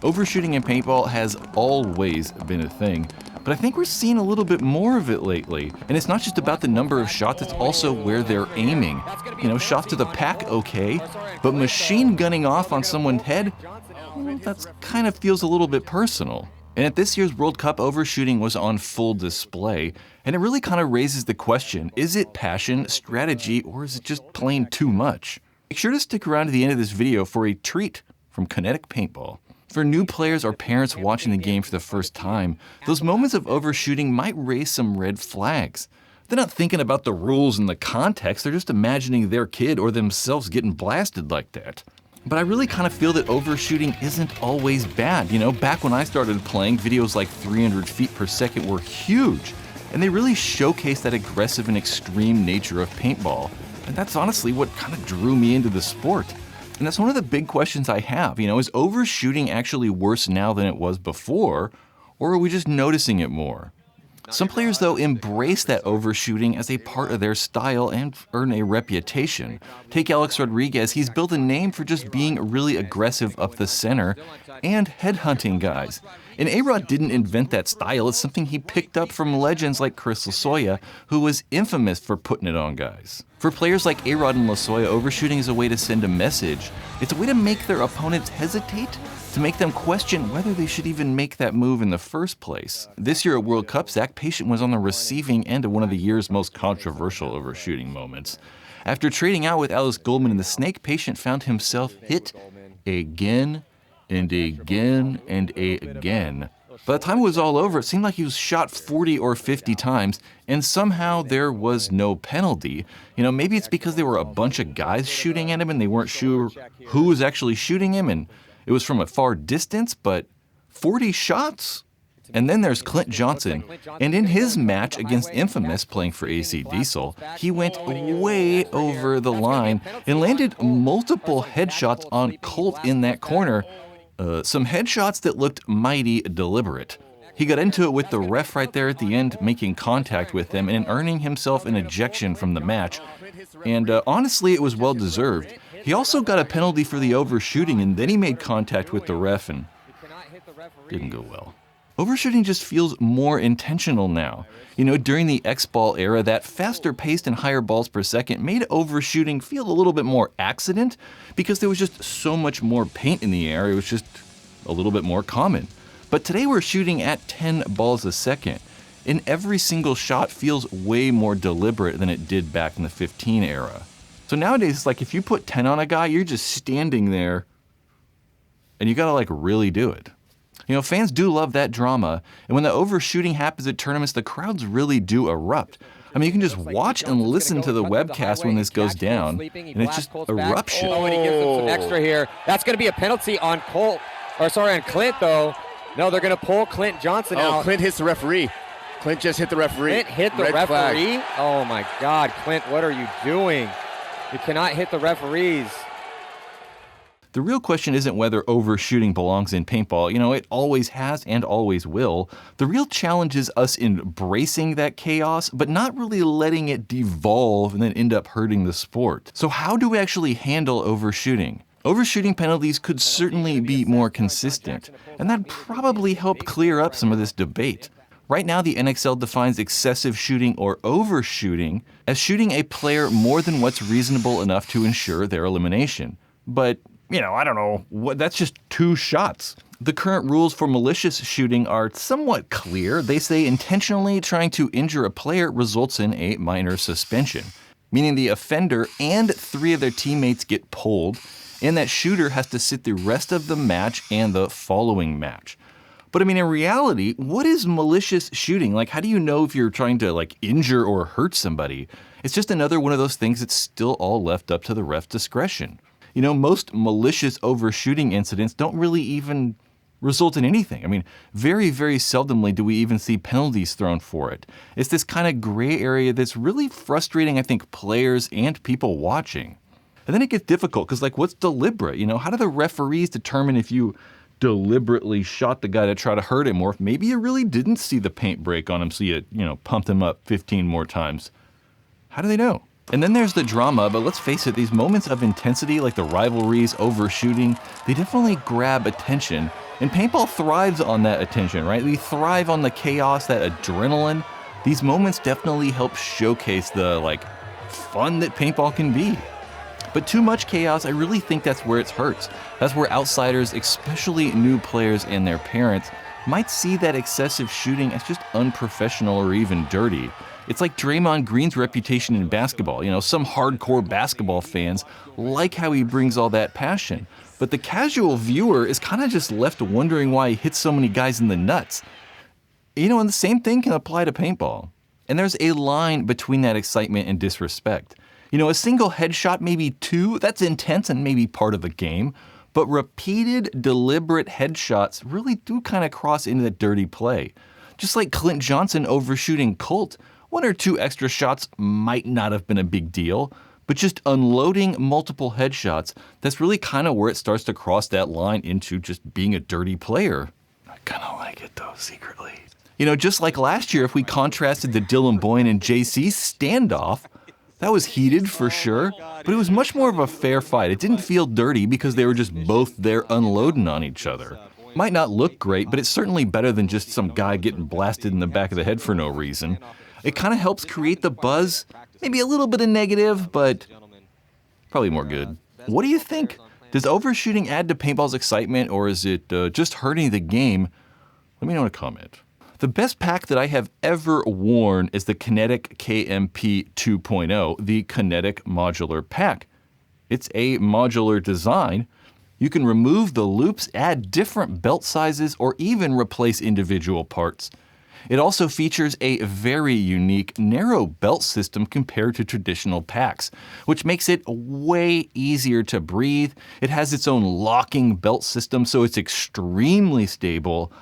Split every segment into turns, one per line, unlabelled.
Overshooting in paintball has always been a thing, but I think we're seeing a little bit more of it lately. And it's not just about the number of shots, it's also where they're aiming. You know, shots to the pack, okay, but machine gunning off on someone's head, well, that kind of feels a little bit personal. And at this year's World Cup, overshooting was on full display, and it really kind of raises the question, is it passion, strategy, or is it just plain too much? Make sure to stick around to the end of this video for a treat from Kinetic Paintball. For new players or parents watching the game for the first time, those moments of overshooting might raise some red flags. They're not thinking about the rules and the context, they're just imagining their kid or themselves getting blasted like that. But I really kind of feel that overshooting isn't always bad. You know, back when I started playing, videos like 300 feet per second were huge, and they really showcase that aggressive and extreme nature of paintball. And that's honestly what kind of drew me into the sport. And that's one of the big questions I have, you know, is overshooting actually worse now than it was before, or are we just noticing it more? Some players, though, embrace that overshooting as a part of their style and earn a reputation. Take Alex Rodriguez, he's built a name for just being really aggressive up the center and headhunting guys. And A-Rod didn't invent that style, it's something he picked up from legends like Chris Lasoya, who was infamous for putting it on guys. For players like A-Rod and Lasoya, overshooting is a way to send a message. It's a way to make their opponents hesitate, to make them question whether they should even make that move in the first place. This year at World Cup, Zach Patient was on the receiving end of one of the year's most controversial overshooting moments. After trading out with Alice Goldman in the Snake, Patient found himself hit again and again and again. By the time it was all over, it seemed like he was shot 40 or 50 times, and somehow there was no penalty. You know, maybe it's because there were a bunch of guys shooting at him and they weren't sure who was actually shooting him, and it was from a far distance, but 40 shots? And then there's Clint Johnson, and in his match against Infamous playing for AC Diesel, he went way over the line and landed multiple headshots on Colt in that corner. Some headshots that looked mighty deliberate. He got into it with the ref right there at the end, making contact with him and earning himself an ejection from the match. And honestly, it was well deserved. He also got a penalty for the overshooting, and then he made contact with the ref and didn't go well. Overshooting just feels more intentional now. You know, during the X-Ball era, that faster pace and higher balls per second made overshooting feel a little bit more accident because there was just so much more paint in the air, it was just a little bit more common. But today we're shooting at 10 balls a second, and every single shot feels way more deliberate than it did back in the 15 era. So nowadays, it's like if you put 10 on a guy, you're just standing there, and you gotta like really do it. You know, fans do love that drama, and when the overshooting happens at tournaments, the crowds really do erupt. I mean, you can just watch and listen to the webcast when this goes down, and it's just eruption.
Oh, and he gives him some extra here. That's going to be a penalty on Colt, or sorry, on Clint, though. No, they're going to pull Clint Johnson out.
Oh, Clint hits the referee. Clint just hit the referee.
Clint hit the referee? Flag. Oh, my God. Clint, what are you doing? You cannot hit the referees.
The real question isn't whether overshooting belongs in paintball. You know, it always has and always will. The real challenge is us embracing that chaos, but not really letting it devolve and then end up hurting the sport. So how do we actually handle overshooting? Overshooting penalties could certainly be more consistent, and that'd probably help clear up some of this debate. Right now, the NXL defines excessive shooting or overshooting as shooting a player more than what's reasonable enough to ensure their elimination. But you know, I don't know, that's just 2 shots. The current rules for malicious shooting are somewhat clear. They say intentionally trying to injure a player results in a minor suspension, meaning the offender and 3 of their teammates get pulled, and that shooter has to sit the rest of the match and the following match. But I mean, in reality, what is malicious shooting? Like, how do you know if you're trying to like injure or hurt somebody? It's just another one of those things that's still all left up to the ref's discretion. You know, most malicious overshooting incidents don't really even result in anything. I mean, very, very seldomly do we even see penalties thrown for it. It's this kind of gray area that's really frustrating, I think, players and people watching. And then it gets difficult because, like, what's deliberate? You know, how do the referees determine if you deliberately shot the guy to try to hurt him, or if maybe you really didn't see the paint break on him, so you pumped him up 15 more times? How do they know? And then there's the drama, but let's face it, these moments of intensity like the rivalries, overshooting, they definitely grab attention. And paintball thrives on that attention, right? We thrive on the chaos, that adrenaline. These moments definitely help showcase the, fun that paintball can be. But too much chaos, I really think that's where it hurts. That's where outsiders, especially new players and their parents, might see that excessive shooting as just unprofessional or even dirty. It's like Draymond Green's reputation in basketball. Some hardcore basketball fans like how he brings all that passion. But the casual viewer is kind of just left wondering why he hits so many guys in the nuts. And the same thing can apply to paintball. And there's a line between that excitement and disrespect. A single headshot, maybe two, that's intense and maybe part of the game. But repeated, deliberate headshots really do kind of cross into that dirty play. Just like Clint Johnson overshooting Colt, 1 or 2 extra shots might not have been a big deal, but just unloading multiple headshots, that's really kind of where it starts to cross that line into just being a dirty player. I kind of like it though, secretly. Just like last year, if we contrasted the Dylan Boyne and JC standoff, that was heated for sure, but it was much more of a fair fight. It didn't feel dirty because they were just both there unloading on each other. Might not look great, but it's certainly better than just some guy getting blasted in the back of the head for no reason. It kind of helps create the buzz, maybe a little bit of negative, but probably more good. What do you think? Does overshooting add to paintball's excitement, or is it just hurting the game? Let me know in a comment. The best pack that I have ever worn is the Kinetic KMP 2.0, the Kinetic Modular Pack. It's a modular design. You can remove the loops, add different belt sizes, or even replace individual parts. It also features a very unique narrow belt system compared to traditional packs, which makes it way easier to breathe. It has its own locking belt system, so it's extremely stable.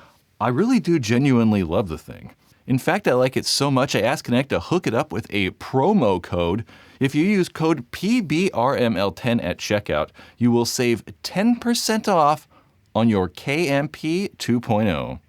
I really do genuinely love the thing. In fact, I like it so much I asked Kinetic to hook it up with a promo code. If you use code PBRML10 at checkout, you will save 10% off on your KMP 2.0.